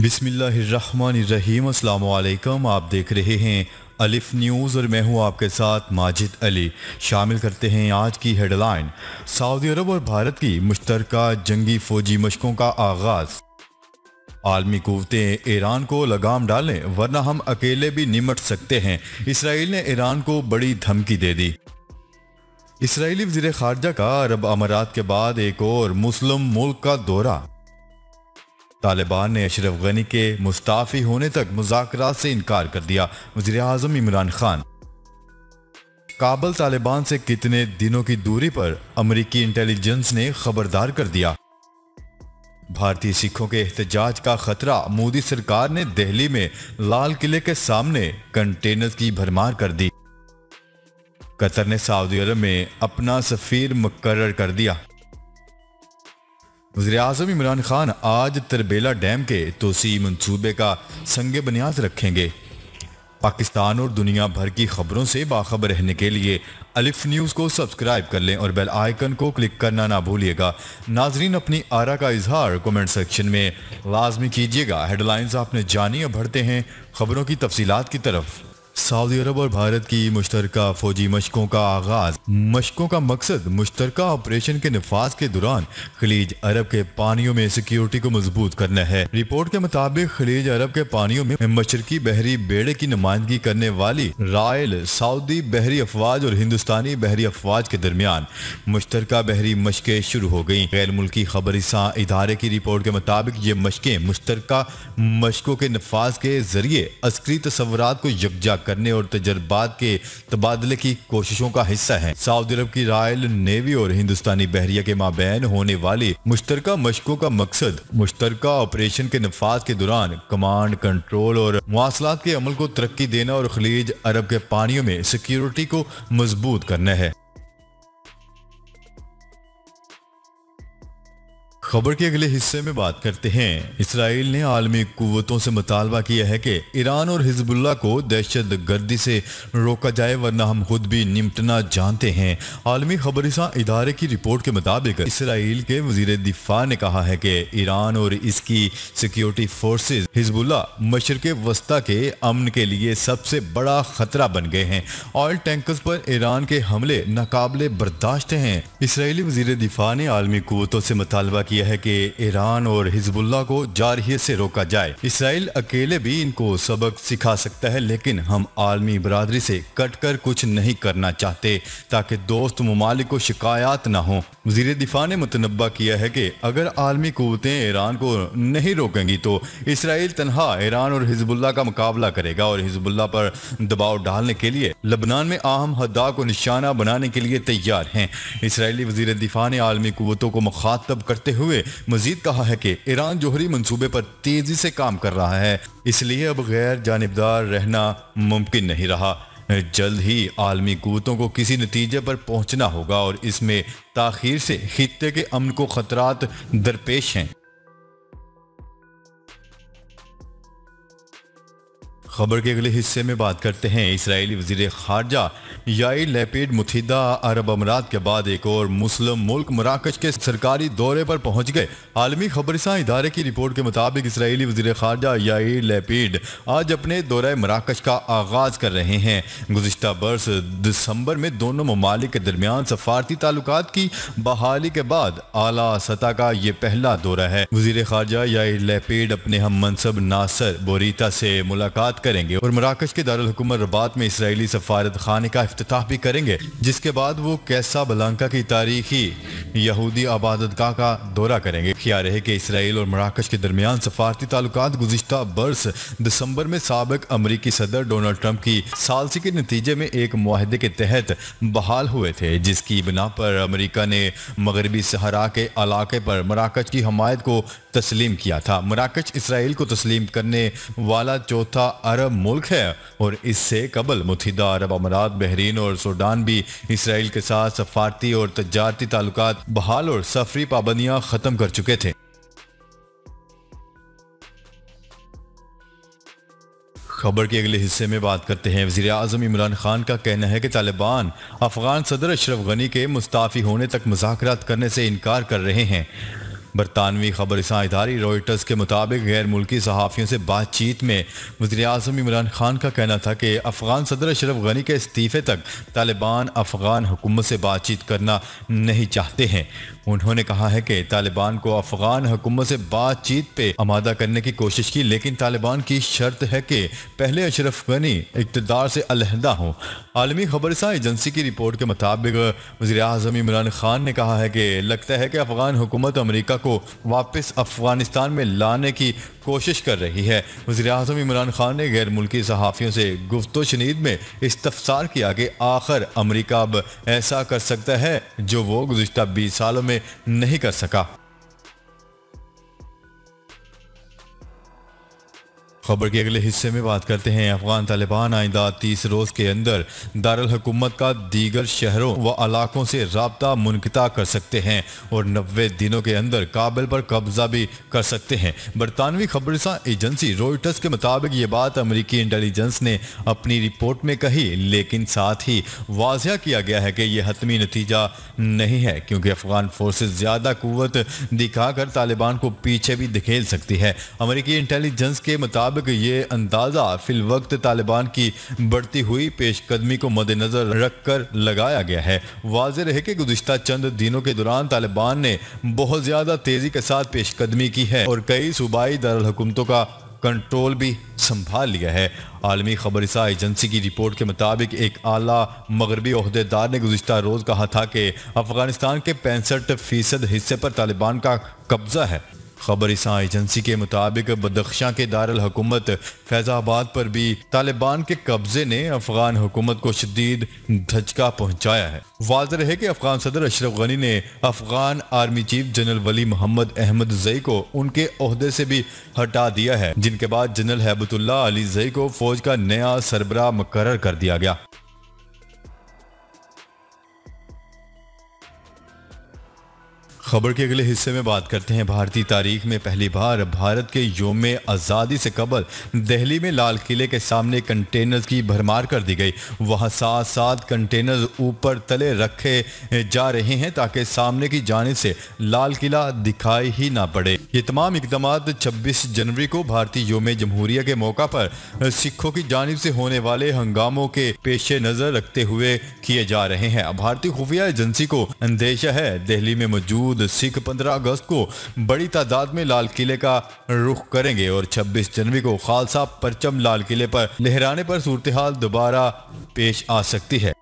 बिस्मिल्लाहिर्रहमानिर्रहीम। अस्सलाम वालेकुम। आप देख रहे हैं अलिफ न्यूज़ और मैं हूं आपके साथ माजिद अली। शामिल करते हैं आज की हेडलाइन। सऊदी अरब और भारत की मुश्तरका जंगी फौजी मशकों का आगाज़। आलमी कुव्वतें ईरान को लगाम डालें वरना हम अकेले भी निमट सकते हैं। इसराइल ने ईरान को बड़ी धमकी दे दी। इसराइली वज़ीर ख़ारजा का अरब अमारात के बाद एक और मुस्लिम मुल्क का दौरा। तालिबान ने अशरफ गनी के मुस्ताफ़ी होने तक मुज़ाकरात से इनकार कर दिया। वज़ीर आज़म इमरान खान। काबुल तालिबान से कितने दिनों की दूरी पर अमरीकी इंटेलिजेंस ने खबरदार कर दिया। भारतीय सिखों के एहतजाज का खतरा। मोदी सरकार ने दिल्ली में लाल किले के सामने कंटेनर्स की भरमार कर दी। कतर ने सऊदी अरब में अपना सफीर मुकर्रर कर दिया। वज़ीर आज़म इमरान खान आज तरबेला डैम के तोसी मंसूबे का संगे बुनियाद रखेंगे। पाकिस्तान और दुनिया भर की खबरों से बाखबर रहने के लिए अलिफ न्यूज़ को सब्सक्राइब कर लें और बेल आइकन को क्लिक करना ना भूलिएगा। नाजरीन, अपनी आरा का इजहार कमेंट सेक्शन में लाजमी कीजिएगा। हेडलाइंस आपने जानी। अब बढ़ते हैं खबरों की तफसीलात की तरफ। सऊदी अरब और भारत की मुश्तरका फौजी मशकों का आगाज। मशकों का मकसद मुश्तरका ऑपरेशन के नफाज के दौरान खलीज अरब के पानियों में सिक्योरिटी को मजबूत करना है। रिपोर्ट के मुताबिक खलीज अरब के पानियों में मशरकी बहरी बेड़े की नुमाइंदगी करने वाली रॉयल सऊदी बहरी अफवाज और हिंदुस्तानी बहरी अफवाज के दरमियान मुश्तरका बहरी मशकें शुरू हो गई। गैर मुल्की खबरसां इदारे की रिपोर्ट के मुताबिक ये मशकें मुश्तरका मशकों के नफाज के जरिए अस्करी तस्वुरात को यकजा करने और तजर्बात के तबादले की कोशिशों का हिस्सा है। सऊदी अरब की रॉयल नेवी और हिंदुस्तानी बहरिया के माबैन होने वाली मुश्तरका मशकों का मकसद मुश्तरका ऑपरेशन के नफाज के दौरान कमांड कंट्रोल और मवासलात के अमल को तरक्की देना और खलीज अरब के पानियों में सिक्योरिटी को मजबूत करना है। खबर के अगले हिस्से में बात करते हैं। इसराइल ने आलमी कुव्वतों से मुतालबा किया है कि ईरान और हिजबुल्लाह को दहशत गर्दी से रोका जाए वरना हम खुद भी निपटना जानते हैं। आलमी खबरसां इदारे की रिपोर्ट के मुताबिक इसराइल के वजीर दिफा ने कहा है कि ईरान और इसकी सिक्योरिटी फोर्सेज हिजबुल्लाह मशरक वस्ता के अमन के लिए सबसे बड़ा खतरा बन गए हैं। ऑयल टैंकर्स पर ईरान के हमले नाकाबिले बर्दाश्त हैं। इसराइली वजीर दिफा ने आलमी कुव्वतों से मुतालबा किया है कि ईरान और हिजबुल्लाह को जारहियत से रोका जाए। इसराइल अकेले भी इनको सबक सिखा सकता है, लेकिन हम आलमी बरादरी से कटकर कुछ नहीं करना चाहते ताकि दोस्त ममालिक को शिकायत ना हो। वज़ीर दिफा ने मुतनब्बा किया है कि अगर आलमी कुव्वतें ईरान को नहीं रोकेंगी तो इसराइल तनहा ईरान और हिजबुल्लाह का मुकाबला करेगा और हिजबुल्लाह पर दबाव डालने के लिए लबनान में अहम हद्दा को निशाना बनाने के लिए तैयार हैं। इसराइली वज़ीर दिफा ने आलमी कुव्वतों को मुखातब करते हुए मजीद कहा है कि ईरान जोहरी मंसूबे पर तेजी से काम कर रहा है, इसलिए अब गैर जानिबदार रहना मुमकिन नहीं रहा। जल्द ही आलमी कुव्वतों को किसी नतीजे पर पहुंचना होगा और इसमें ताखीर से खित्ते के अमन को खतरात दरपेश हैं। खबर के अगले हिस्से में बात करते हैं। इसराइली वज़ीर ख़ारजा याइर लैपिड मुत्तहिदा अरब अमारात के बाद एक और मुस्लिम मुल्क मराकश के सरकारी दौरे पर पहुंच गए। आलमी खबरसां इदारे की रिपोर्ट के मुताबिक इसराइली वज़ीर ख़ारजा याइर लैपिड आज अपने दौरे मराकश का आगाज़ कर रहे हैं। गुज़िश्ता बरस दिसंबर में दोनों ममालिक के दरमियान सफारती ताल्लुकात की बहाली के बाद आला सतह का ये पहला दौरा है। वज़ीर ख़ारजा याइर लैपिड अपने हम मनसब नासर बोरीता से मुलाकात करेंगे और मराकश के दारुल हुकूमत रबात में इसराइली सफारत खाने का इफ्तिताह भी करेंगे, जिसके बाद वो कैसाब्लांका की तारीखी यहूदी आबादतगाह का दौरा करेंगे। ख्याल है कि इसराइल और मराकश के दरमियान सफारती ताल्लुकात गुज़िश्ता बरस दिसंबर में साबिक अमरीकी सदर डोनाल्ड ट्रंप की सालसी के नतीजे में एक मुआहदे के तहत बहाल हुए थे, जिसकी बिना पर अमरीका ने मगरबी सहरा के इलाके पर मराकश की हमायत को तस्लीम किया था। मराकश इसराइल को तस्लीम करने वाला चौथा अरब मुल्क है और इससे कबल मुत्तहिदा अरब अमारात, बहरीन और सूडान भी इसराइल के साथ सफारती और तजारती ताल्लुकात बहाल और सफरी पाबंदियां खत्म कर चुके थे। खबर के अगले हिस्से में बात करते हैं। वज़ीर आज़म इमरान खान का कहना है कि तालिबान अफगान सदर अशरफ गनी के मुस्ताफ़ी होने तक मुज़ाकरात करने से इनकार कर रहे हैं। बरतानवी खबरसां इदारे रॉयटर्स के मुताबिक गैर मुल्की सहाफ़ियों से बातचीत में वज़ीर-ए-आज़म इमरान खान का कहना था कि अफ़गान सदर अशरफ गनी के इस्तीफ़े तक तालिबान अफ़गान हुकूमत से बातचीत करना नहीं चाहते हैं। उन्होंने कहा है कि तालिबान को अफ़गान हुकूमत से बातचीत पे आमादा करने की कोशिश की, लेकिन तालिबान की शर्त है कि पहले अशरफ गनी इक़्तिदार से अलहदा हों। आलमी खबरसां एजेंसी की रिपोर्ट के मुताबिक वज़ीर-ए-आज़म इमरान खान ने कहा है कि लगता है कि अफ़गान हुकूमत अमेरिका को वापस अफ़गानिस्तान में लाने की कोशिश कर रही है। वज़ीर-ए-आज़म इमरान खान ने गैर मुल्की सहाफ़ियों से गुफ्तो शनीद में इस्तफ़सार किया कि आखिर अमेरिका अब ऐसा कर सकता है जो वो गुज़िश्ता 20 सालों में नहीं कर सका। खबर के अगले हिस्से में बात करते हैं। अफगान तालिबान आइंदा 30 रोज़ के अंदर दारुल हुकूमत का दीगर शहरों व इलाकों से राब्ता मुनक़ता कर सकते हैं और 90 दिनों के अंदर काबिल पर कब्जा भी कर सकते हैं। बरतानवी खबरसां एजेंसी रॉयटर्स के मुताबिक ये बात अमरीकी इंटेलिजेंस ने अपनी रिपोर्ट में कही, लेकिन साथ ही वाज़ह किया गया है कि यह हतमी नतीजा नहीं है, क्योंकि अफगान फोर्सेस ज़्यादा कुव्वत दिखाकर तालिबान को पीछे भी धकेल सकती है। अमरीकी इंटेलिजेंस के मुताबिक ये अंदाज़ा फिल वक्त तालिबान की बढ़ती हुई पेशकदमी को मद्देनजर रखकर लगाया गया है। वाज़ेह रहे कि गुज़िश्ता चंद दिनों के दौरान तालिबान ने बहुत ज़्यादा तेज़ी के साथ पेशकदमी की है और कई सूबाई दारुल हुकूमतों का कंट्रोल भी संभाल लिया है। आलमी खबरसां एजेंसी की रिपोर्ट के मुताबिक एक आला मगरबी ओहदेदार ने गुज़िश्ता रोज़ कहा था कि अफगानिस्तान के 65% हिस्से पर तालिबान का कब्जा है। खबरसां एजेंसी के मुताबिक बदख्शां के दारुल हुकूमत फैज़ाबाद पर भी तालिबान के कब्जे ने अफगान हुकूमत को शदीद धचका पहुंचाया है। वाज़ेह रहे कि अफगान सदर अशरफ गनी ने अफगान आर्मी चीफ जनरल वली मोहम्मद अहमद ज़ई को उनके ओहदे से भी हटा दिया है, जिनके बाद जनरल हैबतुल्लाह अली ज़ई को फौज का नया सरबराह मुकर्रर कर दिया गया। खबर के अगले हिस्से में बात करते हैं। भारतीय तारीख में पहली बार भारत के योम आज़ादी से कबल दिल्ली में लाल किले के सामने कंटेनर्स की भरमार कर दी गई। वहाँ 7 कंटेनर्स ऊपर तले रखे जा रहे हैं ताकि सामने की जानिब से लाल किला दिखाई ही ना पड़े। ये तमाम इकदाम 26 जनवरी को भारतीय योम जमहूरिया के मौका पर सिखों की जानिब से होने वाले हंगामों के पेश नज़र रखते हुए किए जा रहे हैं। भारतीय खुफिया एजेंसी को अंदेशा है दिल्ली में मौजूद सिख 15 अगस्त को बड़ी तादाद में लाल किले का रुख करेंगे और 26 जनवरी को खालसा परचम लाल किले पर लहराने पर सूरत हाल दोबारा पेश आ सकती है।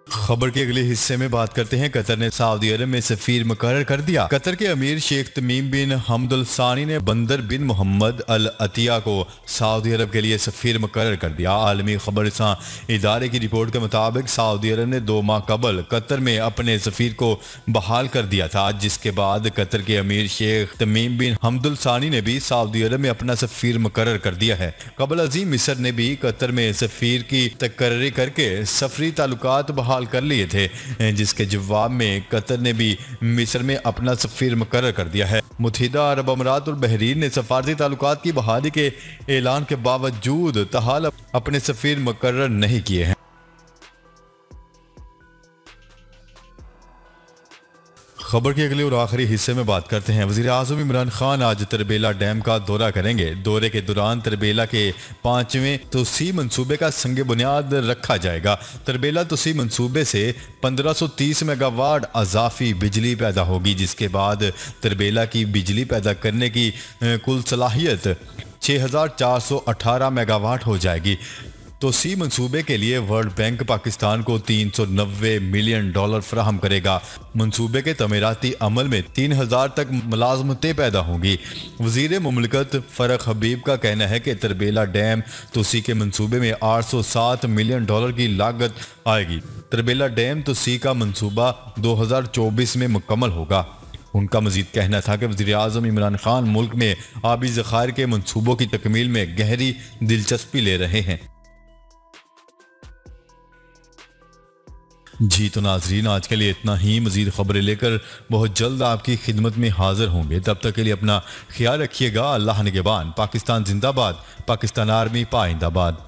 खबर के अगले हिस्से में बात करते हैं। कतर ने सऊदी अरब में सफीर मुकर्रर कर दिया। कतर के अमीर शेख तमीम बिन हमद अल सानी ने बंदर बिन मोहम्मद अल अतिया को सऊदी अरब के लिए सफीर मुकर्रर कर दिया। आलमी खबरसां इदारे की रिपोर्ट के मुताबिक सऊदी अरब ने 2 माह कबल कतर में अपने सफीर को बहाल कर दिया था, जिसके बाद कतर के अमीर शेख तमीम बिन हमद अल सानी ने भी सऊदी अरब में अपना सफीर मुकर्रर कर दिया है। कबल अजीम मिस्र ने भी कतर में सफीर की तकर्री करके सफरी ताल्लुकात बहाल कर लिए थे, जिसके जवाब में कतर ने भी मिस्र में अपना सफीर मुकर्रर कर दिया है। मुत्तहिदा अरब अमीरात और बहरीन ने सफारती ताल्लुकात की बहाली के ऐलान के बावजूद तहाल अपने सफीर मुकर्रर नहीं किए हैं। खबर के अगले और आखिरी हिस्से में बात करते हैं। वज़ीर-ए-आज़म इमरान खान आज तरबेला डैम का दौरा करेंगे। दौरे के दौरान तरबेला के 5वें तोसी मंसूबे का संग बुनियाद रखा जाएगा। तरबेला तोसी मंसूबे से 1530 मेगावाट अज़ाफ़ी बिजली पैदा होगी, जिसके बाद तरबेला की बिजली पैदा करने की कुल सलाहियत 6418 मेगावाट हो जाएगी। तोसी मंसूबे के लिए वर्ल्ड बैंक पाकिस्तान को $390 मिलियन फराहम करेगा। मंसूबे के तमीराती अमल में 3000 तक मुलाजमतें पैदा होंगी। वज़ीर मुमलिकत फ़रख हबीब का कहना है कि तरबेला डैम तोसी के मंसूबे में $807 मिलियन की लागत आएगी। तरबेला डैम तोसी का मंसूबा 2024 में मुकम्मल होगा। उनका मजीद कहना था कि वज़ीर-ए-आज़म इमरान खान मुल्क में आबी ज़खायर के मंसूबों की तकमील में गहरी दिलचस्पी ले रहे हैं। जी तो नाजरीन, आज के लिए इतना ही। मज़ीद खबरें लेकर बहुत जल्द आपकी खिदमत में हाजिर होंगे। तब तक के लिए अपना ख्याल रखिएगा। अल्लाह निगहबान। पाकिस्तान जिंदाबाद। पाकिस्तान आर्मी पाइंदाबाद।